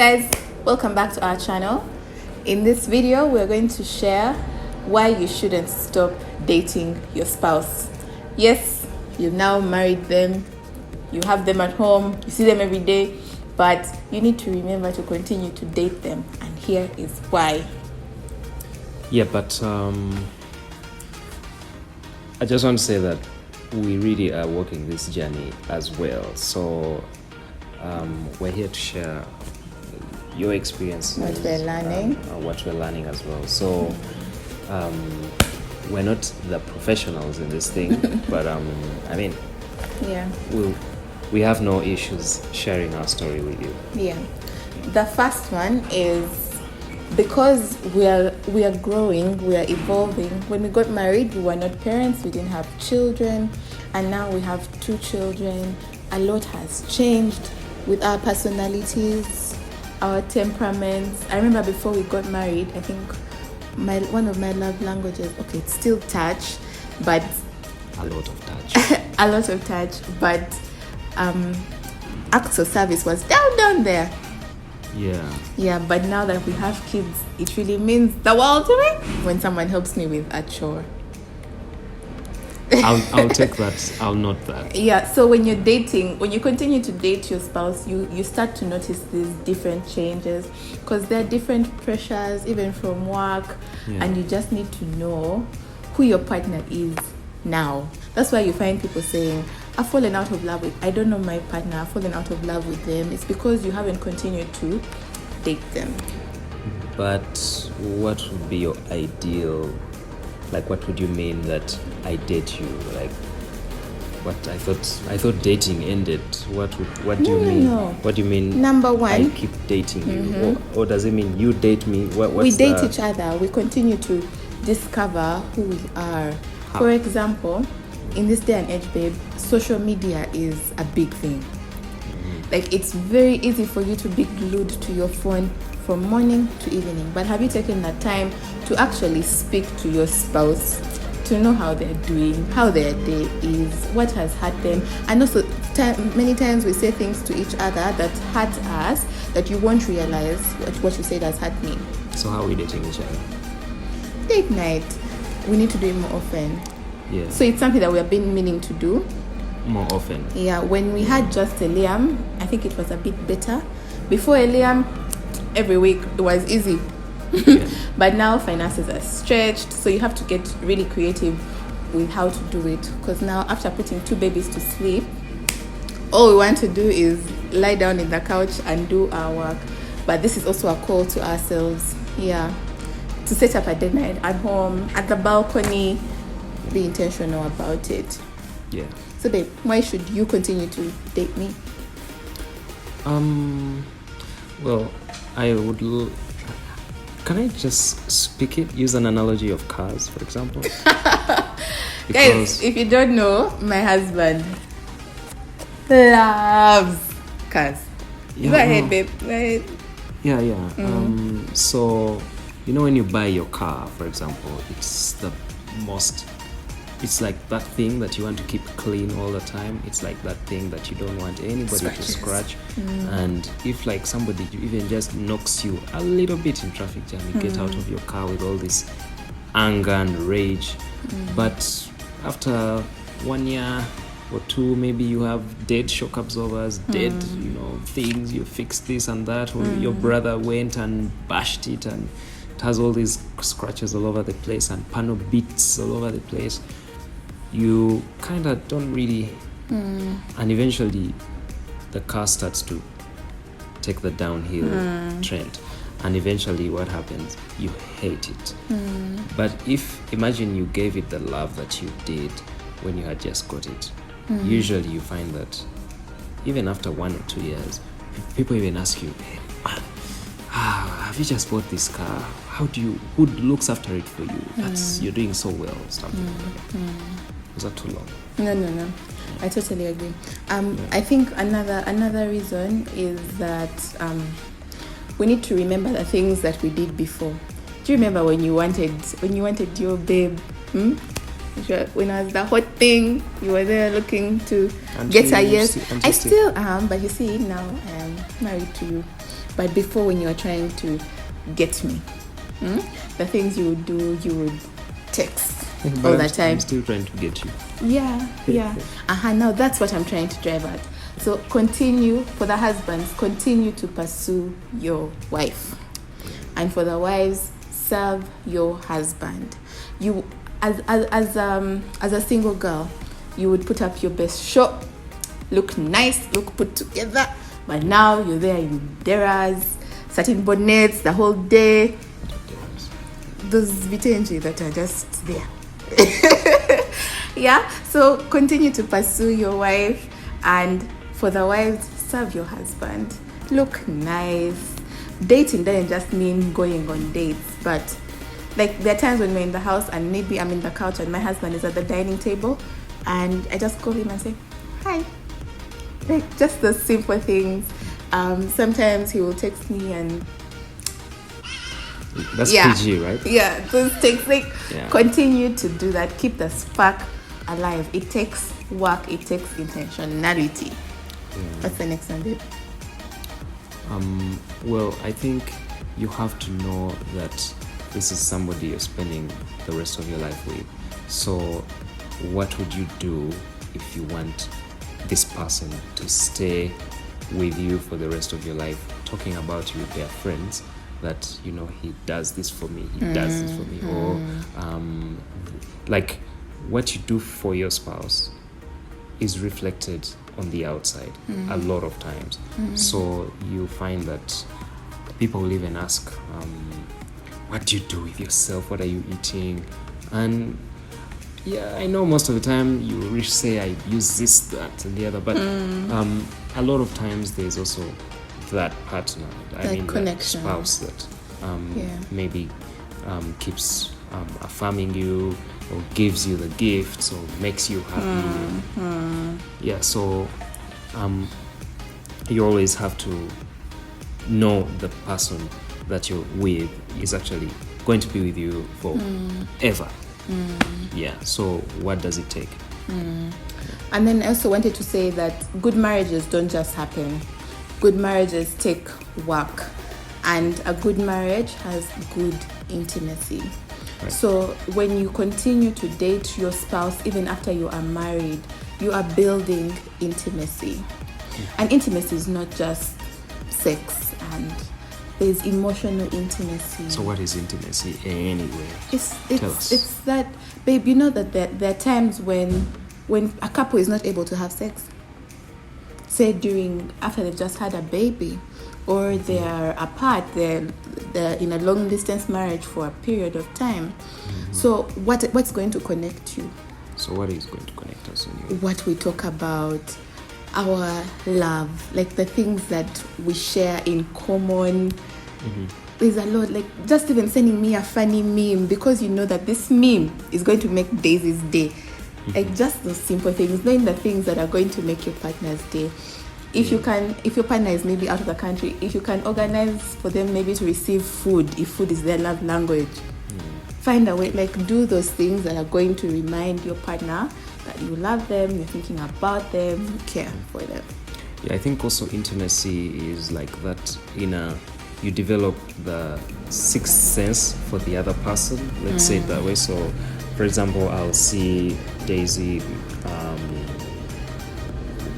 Guys, welcome back to our channel. In this video we're going to share why you shouldn't stop dating your spouse. Yes, you've now married them, you have them at home, you see them every day, but you need to remember to continue to date them, and here is why. Yeah, but I just want to say that we really are walking this journey as well, so we're here to share your experience, what we're learning as well. So we're not the professionals in this thing, but I mean, yeah, we have no issues sharing our story with you. Yeah, the first one is because we are growing, we are evolving. When we got married, we were not parents, we didn't have children, and now we have 2 children. A lot has changed with our personalities, our temperaments. I remember before we got married, I think one of my love languages, okay, it's still touch, but a lot of touch. But acts of service was down there. Yeah, but now that we have kids, it really means the world to me when someone helps me with a chore. I'll take that. I'll note that. Yeah, so when you're dating, when you continue to date your spouse, you start to notice these different changes, because there are different pressures even from work, and you just need to know who your partner is now. That's why you find people saying, I've fallen out of love with, I don't know my partner, I've fallen out of love with them. It's because you haven't continued to date them. But what would be your ideal, like what would you mean that I date you? Like what I thought dating ended. What do you mean? No. What do you mean? Number one, I keep dating you. Or does it mean you date me? We date each other. We continue to discover who we are. How? For example, in this day and age, babe, social media is a big thing. Like, it's very easy for you to be glued to your phone from morning to evening, but have you taken that time to actually speak to your spouse, to know how they're doing, how their day is, what has hurt them? And also, many times we say things to each other that hurt us that you won't realize what you said has hurt me. So how are we dating each other? Date night. We need to do it more often. Yeah. So it's something that we have been meaning to do more often. Yeah, when we had just Liam, I think it was a bit better. Before Liam, every week it was easy. But now finances are stretched, so you have to get really creative with how to do it, because now after putting 2 babies to sleep, all we want to do is lie down in the couch and do our work. But this is also a call to ourselves, to set up a date night at home, at the balcony, be intentional about it. Yeah. So babe, why should you continue to date me? Well, I would can I just use an analogy of cars, for example? Guys, if you don't know, my husband loves cars. Go ahead, babe. Go ahead. Yeah. So, when you buy your car, for example, it's like that thing that you want to keep clean all the time. It's like that thing that you don't want anybody to scratch. And if like somebody even just knocks you a little bit in traffic jam, you get out of your car with all this anger and rage. But after 1 year or 2, maybe you have dead shock absorbers, dead, things, you fix this and that, or your brother went and bashed it and it has all these scratches all over the place and panel beats all over the place. You kind of don't really, and eventually the car starts to take the downhill trend, and eventually what happens? You hate it. But imagine you gave it the love that you did when you had just got it. Usually you find that even after 1 or 2 years, people even ask you, hey, have you just bought this car? Who looks after it for you? You're doing so well, something like that. Was that too long? No. I totally agree. I think another reason is that we need to remember the things that we did before. Do you remember when you wanted your babe? When I was the hot thing, you were there looking to get a yes. I still am, but you see, now I am married to you. But before, when you were trying to get me, the things you would do, you would text all the time. I'm still trying to get you. Yeah. Now that's what I'm trying to drive at. So continue, for the husbands, continue to pursue your wife. And for the wives, serve your husband. You, as a single girl, you would put up your best show, look nice, look put together. But now you're there in deras, satin bonnets the whole day. Those vitenji that are just there. Yeah, so continue to pursue your wife, and for the wives, serve your husband. Look nice. Dating doesn't just mean going on dates, but like there are times when we're in the house and maybe I'm in the couch and my husband is at the dining table, and I just call him and say, hi. Like just the simple things. Sometimes he will text me and that's PG, right? Yeah, those takes continue to do that. Keep the spark alive. It takes work. It takes intentionality. What's the next one, babe? Well, I think you have to know that this is somebody you're spending the rest of your life with. So what would you do if you want this person to stay with you for the rest of your life, talking about you with their friends, that, you know, he does this for me, he does this for me, or like what you do for your spouse is reflected on the outside a lot of times. So you find that people will even ask, what do you do with yourself, what are you eating? And yeah, I know most of the time you say I use this, that, and the other, but a lot of times there's also that partner, that spouse that maybe keeps affirming you, or gives you the gifts, or makes you happy. Yeah, so you always have to know the person that you're with is actually going to be with you forever. Yeah, so what does it take? And then I also wanted to say that good marriages don't just happen. Good marriages take work, and a good marriage has good intimacy. Right. So when you continue to date your spouse, even after you are married, you are building intimacy. And intimacy is not just sex, and there's emotional intimacy. So what is intimacy anyway? It's that, babe, you know that there are times when a couple is not able to have sex. Say after they've just had a baby, or they are apart, they're in a long distance marriage for a period of time. So what's going to connect you? So what is going to connect us? What we talk about, our love, like the things that we share in common. There's a lot, like just even sending me a funny meme, because you know that this meme is going to make Daisy's day. Like just those simple things, knowing the things that are going to make your partner's day. If your partner is maybe out of the country, if you can organize for them maybe to receive food, if food is their love language, find a way, like do those things that are going to remind your partner that you love them, you're thinking about them, you care for them. Yeah, I think also intimacy is like that you develop the sixth sense for the other person, let's say it that way. So for example, I'll see Daisy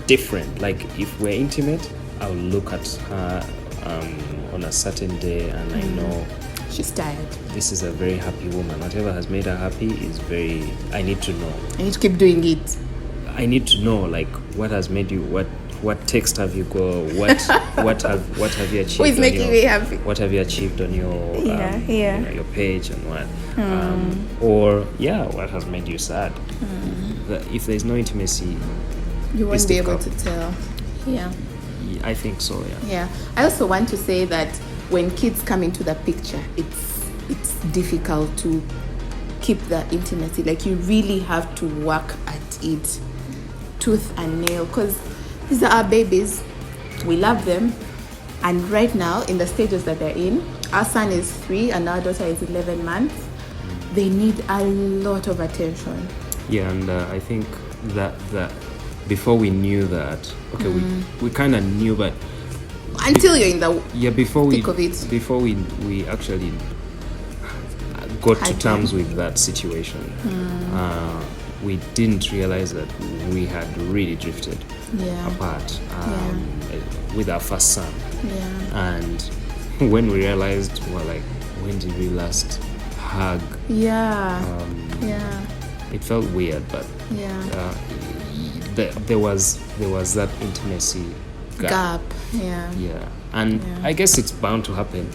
different. Like if we're intimate, I'll look at her on a certain day, and I know she's tired. This is a very happy woman. Whatever has made her happy is I need to know. I need to keep doing it. I need to know, like, what has made you, what text have you got, what have you achieved? Who is making me happy? What have you achieved on your your page, and what what has made you sad? If there's no intimacy, you won't be able to tell. I think so. Yeah. I also want to say that when kids come into the picture, it's difficult to keep the intimacy. Like you really have to work at it, tooth and nail, because these are our babies. We love them, and right now in the stages that they're in, our son is 3 and our daughter is 11 months. They need a lot of attention. Yeah, and I think that before we knew that, we kind of knew, but until you're in the before thick of it. before we actually got to Had terms time. with that situation, we didn't realize that we had really drifted Yeah. apart with our first son. Yeah. And when we realized, we're like, when did we last hug? Yeah. Um, Yeah. It felt weird, but Yeah. there was that intimacy Gap. Yeah. Yeah, and Yeah. I guess it's bound to happen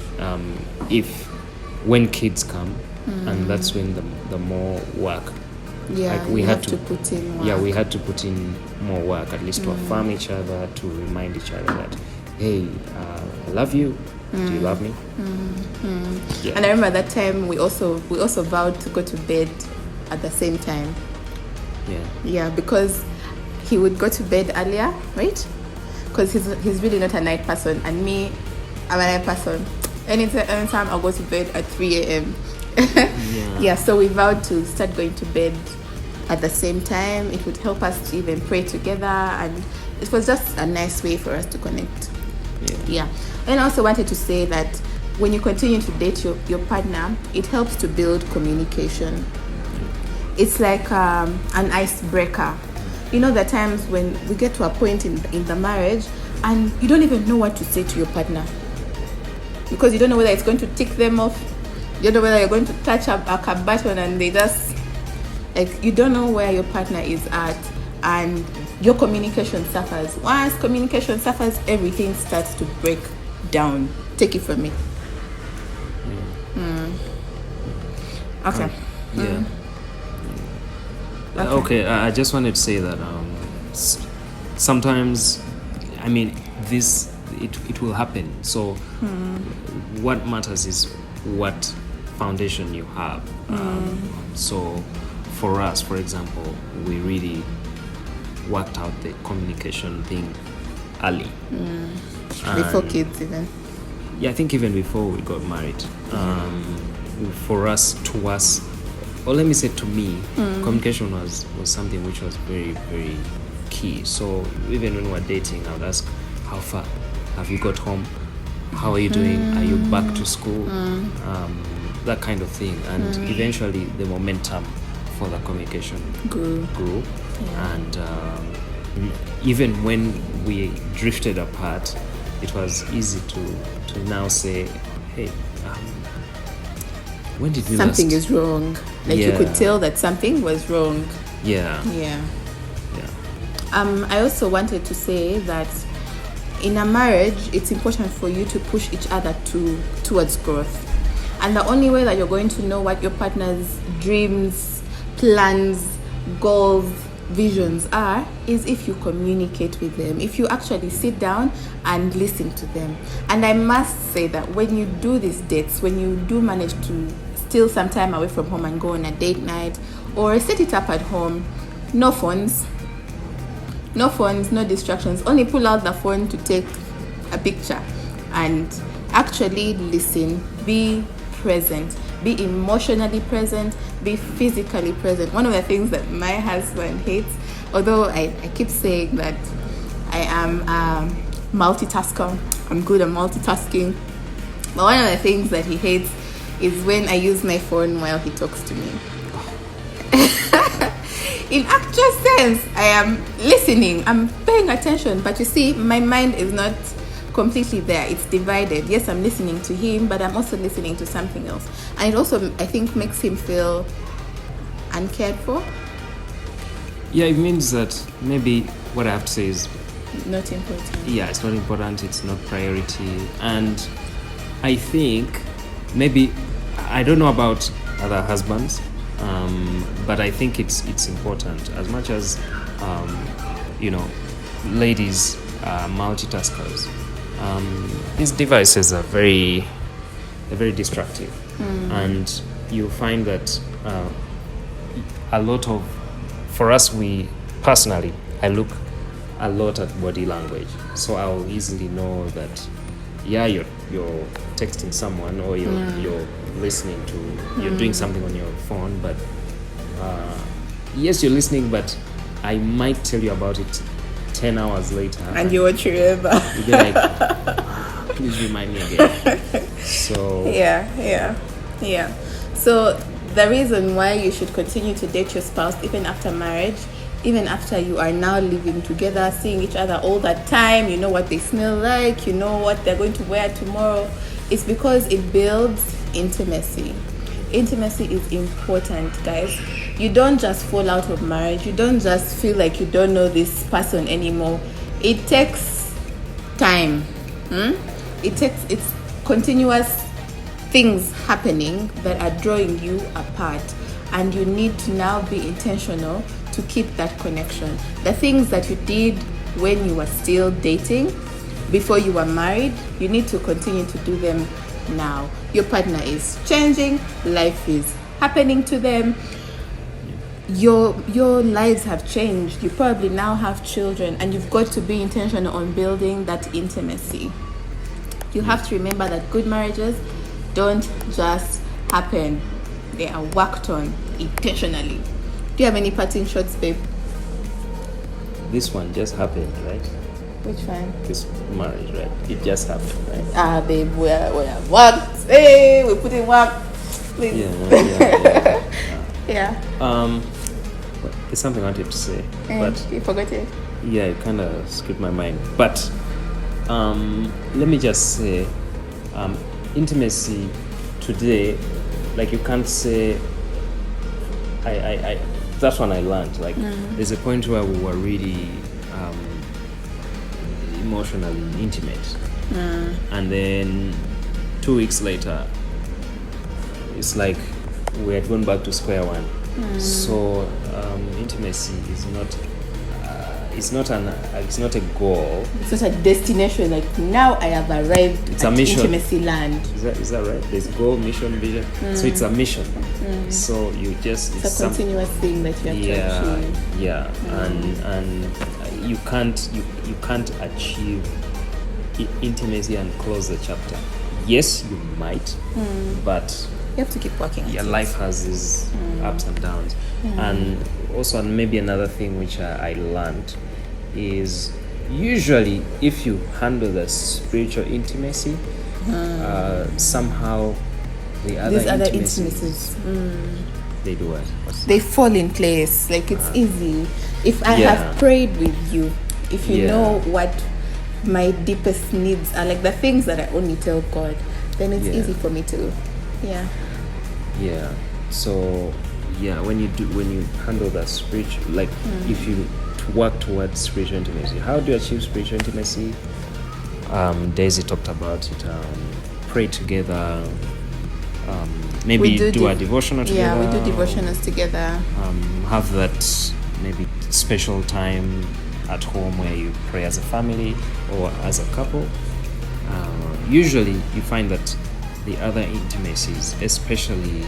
when kids come, and that's when the more work. Yeah. Like we you had have to put in work. Yeah, we had to put in more work, at least to affirm each other, to remind each other that, hey, I love you. Do you love me? Yeah. And I remember that time we also vowed to go to bed at the same time. Yeah. Yeah, because he would go to bed earlier, right? Because he's really not a night person, and me, I'm a night person. Anytime I'll go to bed at 3 a.m. Yeah, so we vowed to start going to bed at the same time. It would help us to even pray together, and it was just a nice way for us to connect. Yeah. And I also wanted to say that when you continue to date your partner, it helps to build communication. It's like an icebreaker. You know, the times when we get to a point in the marriage and you don't even know what to say to your partner because you don't know whether it's going to tick them off. You don't know whether you're going to touch a button and they just, like, you don't know where your partner is at, and your communication suffers. Once communication suffers, everything starts to break down. Take it from me. Okay. Yeah. Okay, I just wanted to say that sometimes, I mean, it will happen. So what matters is what foundation you have. So for us, for example, we really worked out the communication thing early. Before kids even. Yeah, I think even before we got married. For us, to us, or let me say to me, communication was something which was very, very key. So even when we were dating, I would ask, how far? Have you got home? How are you doing? Are you back to school? That kind of thing. And eventually the momentum for the communication grew. Yeah. And even when we drifted apart, it was easy to now say, hey, when did we something last? is wrong. Like you could tell that something was wrong. Yeah. I also wanted to say that in a marriage, it's important for you to push each other towards growth. And the only way that you're going to know what your partner's dreams, plans, goals, visions are is if you communicate with them, if you actually sit down and listen to them. And I must say that when you do these dates, when you do manage to steal some time away from home and go on a date night or set it up at home, no phones, no distractions, only pull out the phone to take a picture and actually listen, be present, be emotionally present, be physically present. One of the things that my husband hates, although I keep saying that I am a multitasker, I'm good at multitasking, but one of the things that he hates is when I use my phone while he talks to me. In actual sense, I am listening, I'm paying attention, but you see, my mind is not completely there. It's divided. Yes, I'm listening to him, but I'm also listening to something else. And it also, I think, makes him feel uncared for. Yeah, it means that maybe what I have to say is not important. Yeah, it's not important, it's not priority. And I think maybe, I don't know about other husbands, but I think it's important. As much as ladies are multitaskers, these devices are very destructive. And you find that a lot of, for us, I look a lot at body language, so I'll easily know that you're texting someone, or you're listening to, you're doing something on your phone, but yes, you're listening, but I might tell you about it 10 hours later, and you won't remember. You'll be like, Please remind me again. So yeah. So the reason why you should continue to date your spouse even after marriage, even after you are now living together, seeing each other all that time, you know what they smell like, you know what they're going to wear tomorrow, is because it builds intimacy. Intimacy is important, guys. You don't just fall out of marriage. You don't just feel like you don't know this person anymore. It takes time. It's continuous things happening that are drawing you apart, and you need to now be intentional to keep that connection. The things that you did when you were still dating, before you were married, you need to continue to do them now. Your partner is changing, life is happening to them, your lives have changed, you probably now have children, and you've got to be intentional on building that intimacy. You have to remember that good marriages don't just happen, they are worked on intentionally. Do you have any parting shots, babe? This one just happened, right? Which one? This marriage, right? It just happened, right? Babe, we are worked. Hey, we put in work. Please. Yeah. There's something I wanted to say, And but you forgot it. yeah, it kind of skipped my mind. But let me just say, intimacy today, like you can't say. I that's when I learned. Like, there's a point where we were really emotionally intimate, and then 2 weeks later, it's like we had gone back to square one. So intimacy is not it's not a goal. It's not a destination. Like, now I have arrived It's at a mission. intimacy land. Is that right? There's goal, mission, vision. So it's a mission. So you just It's a continuous thing that you have to achieve. And you can't achieve intimacy and close the chapter. Yes, you might, but You have to keep working at your it. life has these ups and downs. And also, maybe another thing which I learned is, usually if you handle the spiritual intimacy, somehow the other These other intimacies, they do what? They fall in place. Like, it's easy. If I have prayed with you, if you know what my deepest needs are, like the things that I only tell God, then it's easy for me to So when you handle that spiritual, like if you work towards spiritual intimacy, how do you achieve spiritual intimacy? Daisy talked about it. Pray together. Maybe do a devotional together. Yeah, we do devotionals together. Have that maybe special time at home where you pray as a family or as a couple. Usually you find that the other intimacies, especially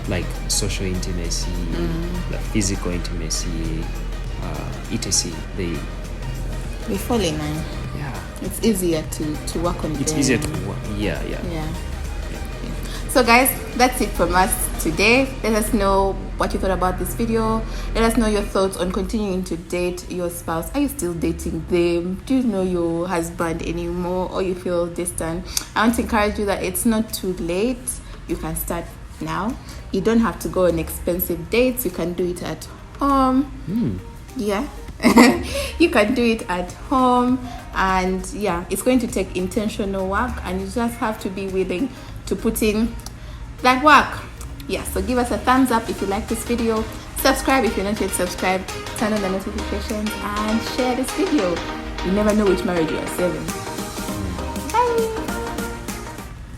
like social intimacy, like physical intimacy, etc., they fall in line. It's easier to work on. It's them. easier to work. Yeah. So guys, that's it from us today. Let us know what you thought about this video. Let us know your thoughts on continuing to date your spouse. Are you still dating them? Do you know your husband anymore, or you feel distant? I want to encourage you that it's not too late. You can start now. You don't have to go on expensive dates. You can do it at home. You can do it at home, and it's going to take intentional work, and you just have to be willing to put in that work. So give us a thumbs up if you like this video, subscribe if you're not yet subscribed, turn on the notifications, and share this video. You never know which marriage you are saving.